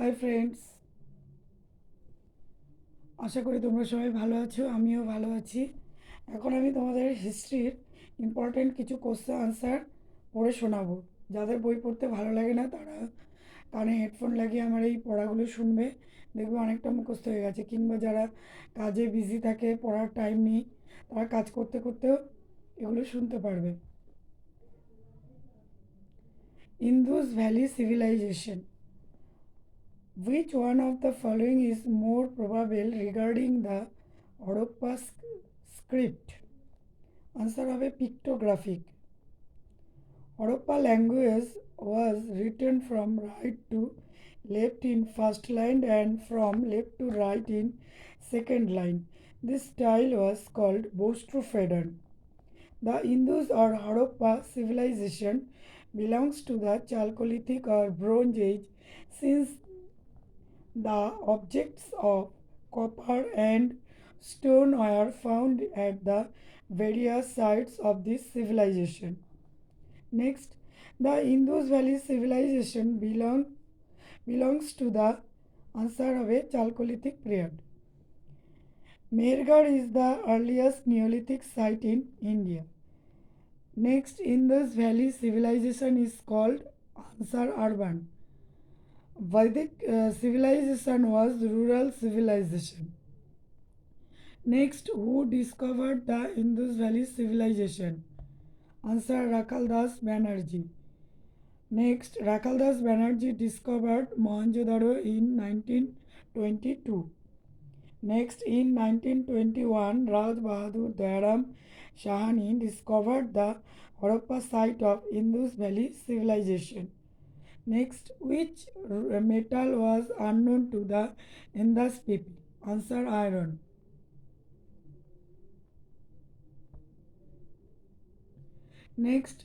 Hi friends, আশা করি তোমরা সবাই ভালো আছো। আমিও ভালো আছি। এখন আমি তোমাদের হিস্ট্রির ইম্পর্টেন্ট কিছু কোশ্চেন আনসার পড়ে শোনাবো। যাদের বই পড়তে ভালো লাগে না তারা কানে হেডফোন লাগিয়ে আমার এই পড়াগুলো শুনবে, দেখবে অনেকটা মুখস্থ হয়ে গেছে। কিংবা যারা কাজে বিজি থাকে, পড়ার টাইম নেই, তারা কাজ করতে করতেও এগুলো শুনতে পারবে। Indus valley civilisation. Which one of the following is more probable regarding the Harappa script? Answer হবে pictographic. Harappa language was written from right to left in first line and from left to right in second line. This style was called Bostrofedon. The Indus or Harappa civilization belongs to the Chalcolithic or Bronze Age, since the objects of copper and stone were found at the various sites of this civilization. Next, the Indus Valley civilization belongs to the answer of a Chalcolithic period. Mehrgarh is the earliest Neolithic site in India. Next, Indus Valley civilization is called Ansar Urban. Vedic civilization was rural civilization. Next, who discovered the Indus Valley civilization? Answer Rakaldas Banerjee. Next, Rakaldas Banerjee discovered Mohenjo-daro in 1922. Next, in 1921, Raj Bahadur Dayaram Shahani discovered the Harappa site of Indus Valley civilization. Next, which metal was unknown to the Indus people? Answer iron. Next,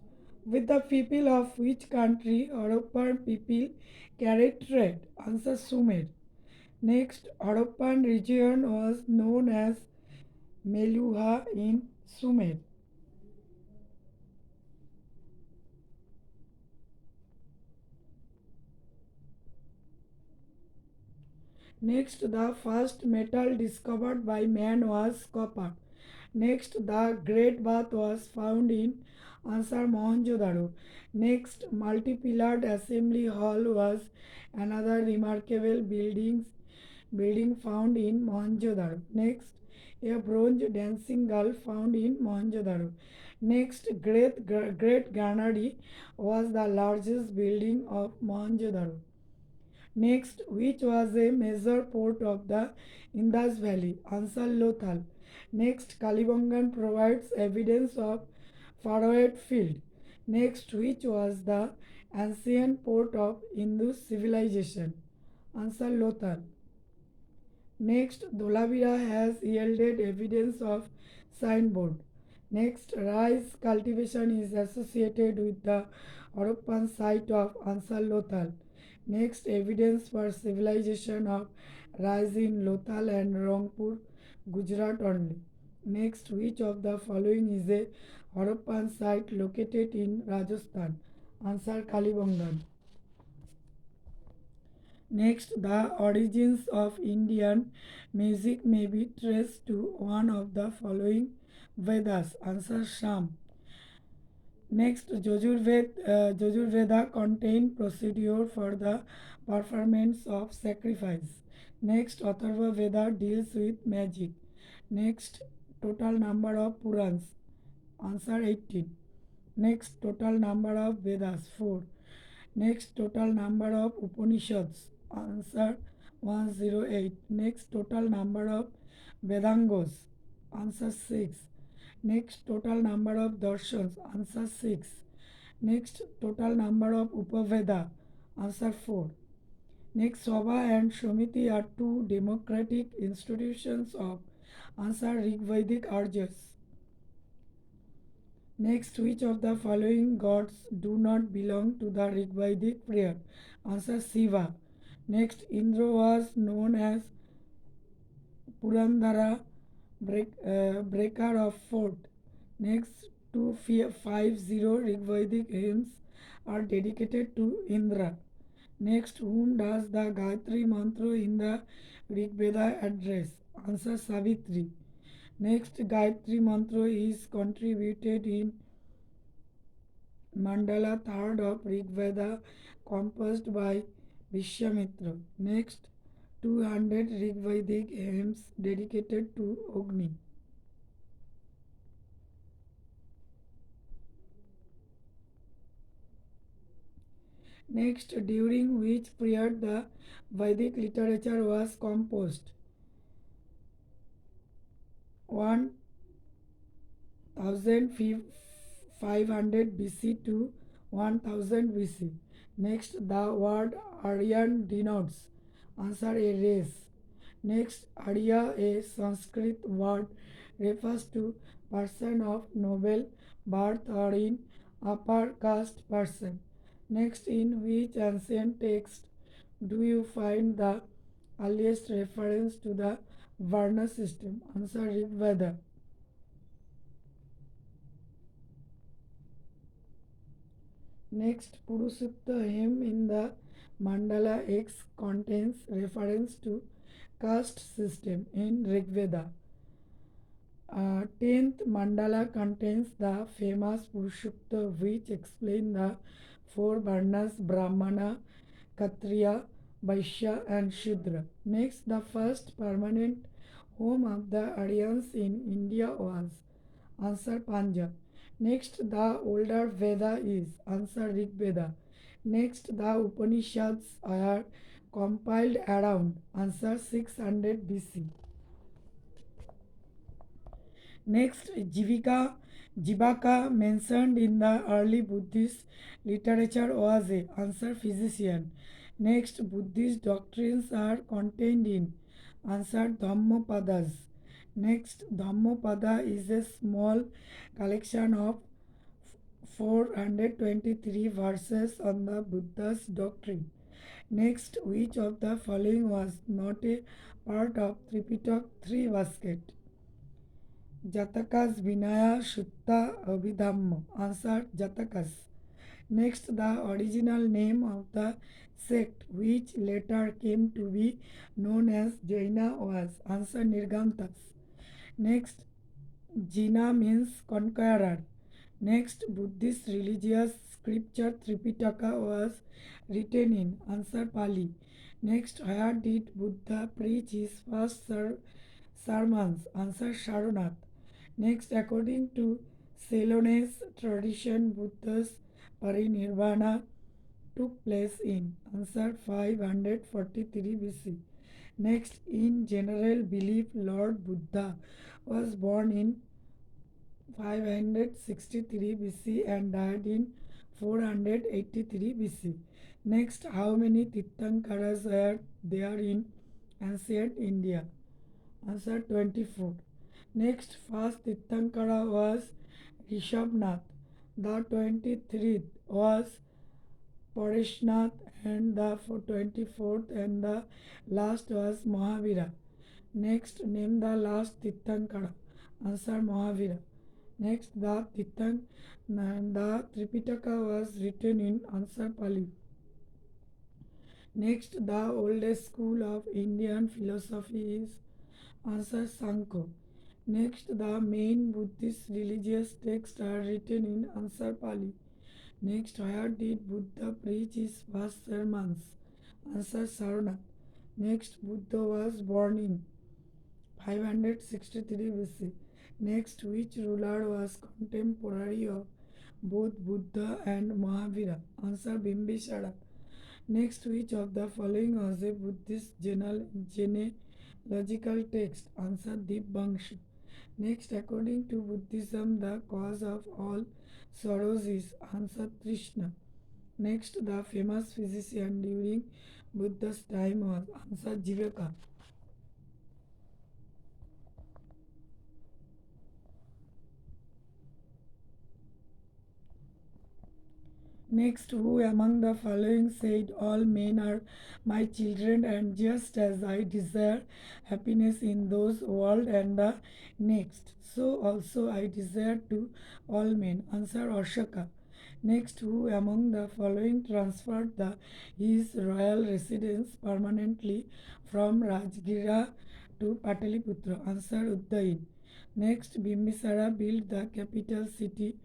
with the people of which country Harappan people carried trade? Answer Sumer. Next, Harappan region was known as Meluha in Sumer. Next, the first metal discovered by man was copper. Next, the Great Bath was found in Ansar Mohenjo-daro. Next, multi-pillared assembly hall was another remarkable building found in Mohenjo-daro. Next, a bronze dancing girl found in Mohenjo-daro. Next, Great Granary was the largest building of Mohenjo-daro. Next, which was a major port of the Indus Valley? Answer Lothal. Next, Kalibangan provides evidence of Faroed field. Next, which was the ancient port of Indus civilization? Answer Lothal. Next, Dholavira has yielded evidence of signboard. Next, rice cultivation is associated with the Harappan site of Ansar Lothal. Next, evidence for civilization of rice in Lothal and Rangpur, Gujarat only. Next, which of the following is a Harappan site located in Rajasthan? Answer Kalibangan. Next, the origins of Indian music may be traced to one of the following Vedas. Answer Sham. Next, Jajurveda contain procedure for the performance of sacrifice. Next, Atharva Veda deals with magic. Next, total number of Purans. Answer 18. Next, total number of Vedas 4. Next, total number of Upanishads. Answer 108. Next, total number of Vedangos. Answer 6. Next, total number of darshans. Answer 6. Next, total number of Upaveda. Answer 4. Next, Sabha and Shomiti are two democratic institutions of answer Rigvedic Arjas. Next, which of the following gods do not belong to the Rigvedic prayer? Answer Shiva. Next, Indra was known as Purandara, breaker of fort. Next, 250 Rigvedic hymns are dedicated to Indra. Next, whom does the Gayatri Mantra in the Rig Veda address? Answer Savitri. Next, Gayatri Mantra is contributed in Mandala 3rd of Rig Veda, composed by Vishwamitra. Next, 200 Rig Vedic hymns dedicated to Agni. Next, during which period the Vedic literature was composed? 1500 BC to 1000 BC. Next, the word Aryan denotes answer a race. Next, Arya, a Sanskrit word, refers to person of noble birth or in upper caste person. Next, in which ancient text do you find the earliest reference to the Varna system? Answer Rig Veda. Next, Purusukta hymn in the Mandala X contains reference to caste system in Rig Veda. 10th mandala contains the famous Purushokta which explain the four varnas Brahmana, Kshatriya, Vaishya and Shudra. Next, the first permanent home of the Aryans in India was answer Punjab. Next, the older Veda is answer Rig Veda. Next, the Upanishads are compiled around answer 600 BC. Next, Jivaka mentioned in the early Buddhist literature was a answer physician. Next, Buddhist doctrines are contained in answer Dhammapadas. Next, Dhammapada is a small collection of 423 verses on the Buddha's doctrine. Next, which of the following was not a part of Tripitaka 3 basket? Jatakas Vinaya Shutta Abhidhamma. Answer Jatakas. Next, the original name of the sect which later came to be known as Jaina was answer Nirgantas. Next, Jina means conqueror. Next, Buddhist religious scripture Tripitaka was written in answer Pali. Next, where did Buddha preach his first sermons? Answer Sarnath. Next, according to Ceylonese tradition, Buddha's parinirvana took place in answer 543 BC. Next, in general belief, Lord Buddha was born in 563 BC and died in 483 BC. Next, how many Tirthankaras were there in ancient India? Answer 24. Next, first Tirthankara was Rishabhnath. The 23rd was Pareshnath and the 24th and the last was Mahavira. Next, name the last Tirthankara. Answer Mahavira. Next, the Tripitaka was written in answer Pali. Next, the oldest school of Indian philosophy is answer Sankhya. Next, the main Buddhist religious texts are written in answer Pali. Next, where did Buddha preach his first sermons? Answer Sarnath. Next, Buddha was born in 563 BC. Next, which ruler was contemporary of both Buddha and Mahavira? Answer Bimbisara. Next, which of the following was a Buddhist genealogical text? Answer Dibbangsha. Next, according to Buddhism, the cause of all sorrows is answer Krishna. Next, the famous physician during Buddha's time was answer Jivaka. Next, who among the following said, all men are my children, and just as I desire happiness in those world and the next, so also I desire to all men. Answer Ashoka. Next, who among the following transferred his royal residence permanently from Rajgira to Pataliputra? Answer Udayin. Next, Bimbisara built the capital city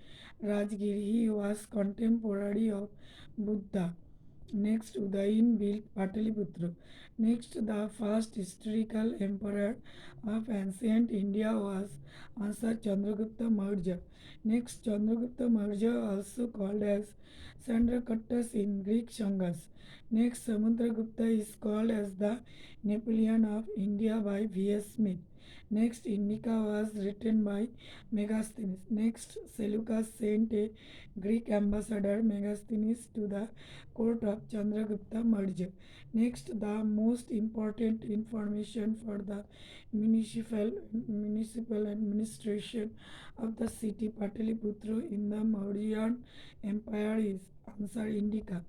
Rajgir. He was contemporary of Buddha. Next, Udayin built Pataliputra. Next, the first historical emperor of ancient India was answer Chandragupta Maurya. Next, Chandragupta Maurya, also called as Sandrakartas in Greek Shangas. Next, Samudragupta is called as the Napoleon of India by V.S. Smith. Next, Indica was written by Megasthenes. Next, Seleucus sent a Greek ambassador Megasthenes to the court of Chandragupta Maurya. Next, the most important information for the municipal administration of the city Pataliputra in the Mauryan Empire is answer Indica.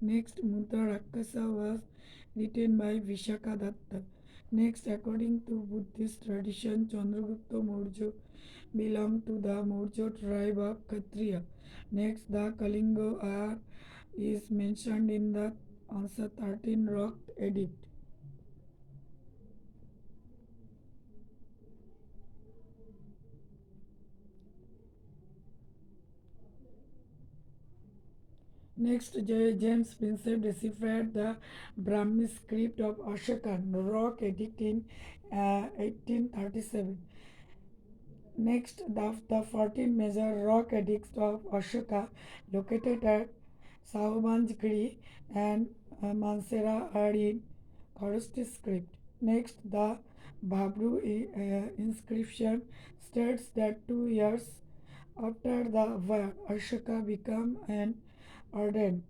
Next, Muta Rakasa was written by Vishaka Datta. Next, according to Buddhist tradition, Chandragupta Maurya belonged to the Maurya tribe of Kshatriya. Next, the Kalinga is mentioned in the answer 13 rock edict. Next, James Prinsep deciphered the Brahmi script of Ashokan rock edict in 1837. Next, the 14 major rock edicts of Ashoka located at Sahumanjgiri and Mansera are in Kharosthi script. Next, the Babru inscription states that 2 years after the war, Ashoka became an ardent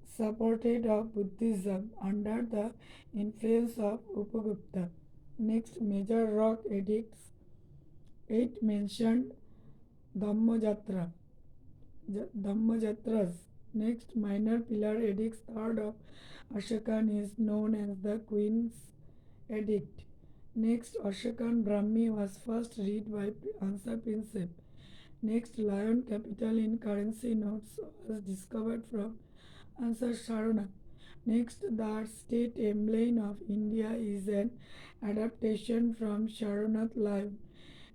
supporter of Buddhism under the influence of Upagupta. Next, major rock edicts 8 mentioned Dhammajatra. Dhammajatras. Next, minor pillar edicts third of Ashokan is known as the Queen's Edict. Next, Ashokan Brahmi was first read by Ansar Prinsep. Next, lion capital in currency notes was discovered from Ansar Saronath. Next, the state emblem of India is an adaptation from Saronath lion.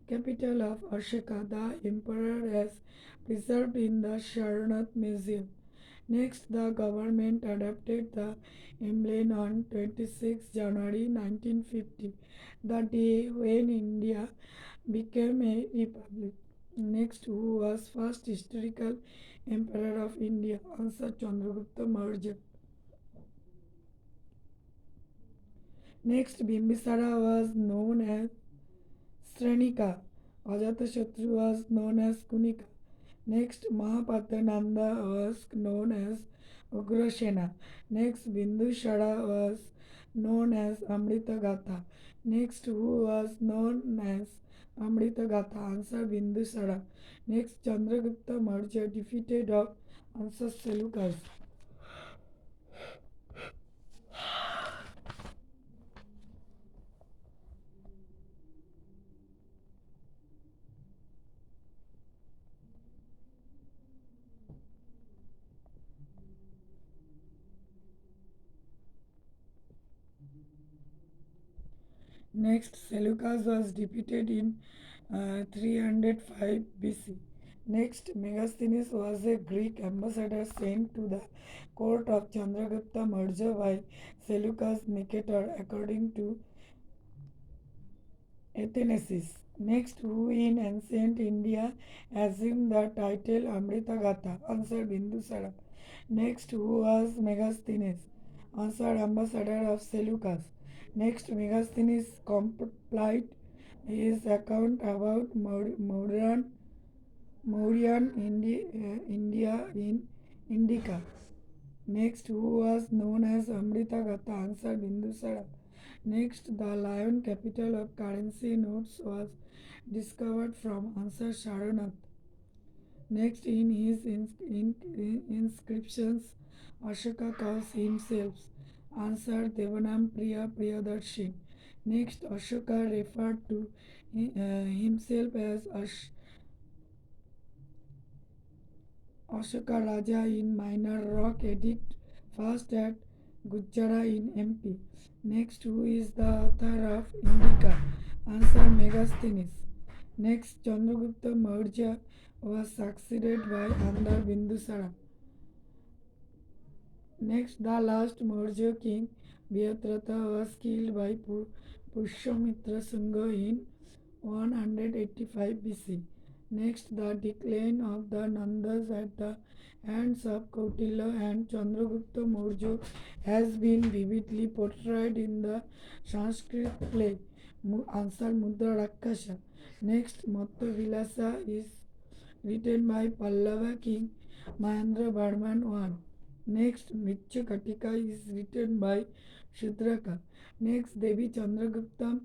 Capital of Ashoka, the emperor has preserved in the Saronath Museum. Next, the government adopted the emblem on 26 January 1950, the day when India became a republic. Next, who was first historical emperor of India? Answer Chandragupta Maurya. Next, Bimbisara was known as Sranika. Ajatashatru was known as Kunika. Next, Mahapatananda was known as Ugrasena. Next, Bindusara was known as Amritagatha. Next, who was known as Amritagatha? Answer Bindusara. Next, Chandragupta Maurya defeated of answer Seleucus. Next, Seleucus was defeated in 305 BC. Next, Megasthenes was a Greek ambassador sent to the court of Chandragupta Maurya by Seleucus Nicator, according to Athenaeus. Next, who in ancient India assumed the title Amritagatha? Answer Bindusara. Next, who was Megasthenes? Answer Ambassador of Seleucus. Next, Megasthenes complied his account about Mauryan India in Indica. Next, who was known as Amritagatha? Answer Bindusara. Next, the lion capital of currency notes was discovered from answer Saronath. Next, in his inscriptions, Ashoka calls himself answer Devanam Priya Priyadarshi. Next, Ashoka referred to himself as Ashoka Raja in Minor Rock Edict, first at Gujjara in MP. Next, who is the author of Indica? Answer, Megasthenes. Next, Chandragupta Maurya was succeeded by under Bindusara. Next, the last Maurya king, Vyatratha, was killed by Pushyamitra Shunga in 185 BC. Next, the decline of the Nandas at the hands of Kautilya and Chandragupta Maurya has been vividly portrayed in the Sanskrit play. Answer, Mudra Rakshasa. Next, Matta Vilasa is written by Pallava king Mahendra Varman I. Next, Mricha Katika is written by Shudraka. Next, Devi Chandragupta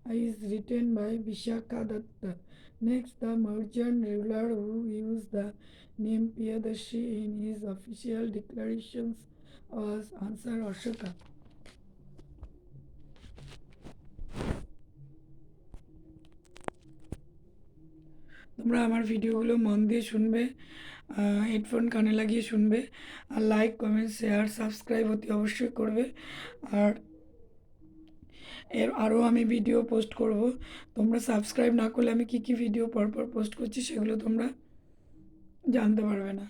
is written by Vishakha Datta. Next, the Mauryan ruler who used the name Piyadashi in his official declarations was answer Ashoka. তোমরা আমার ভিডিওগুলো মন দিয়ে শুনবে, headphone কানে লাগিয়ে শুনবে, আর like comment share subscribe অতি অবশ্যই করবে। আর আরও আমি ভিডিও পোস্ট করব, তোমরা সাবস্ক্রাইব না করলে আমি কী কী ভিডিও পরপর পোস্ট করছি সেগুলো তোমরা জানতে পারবে না।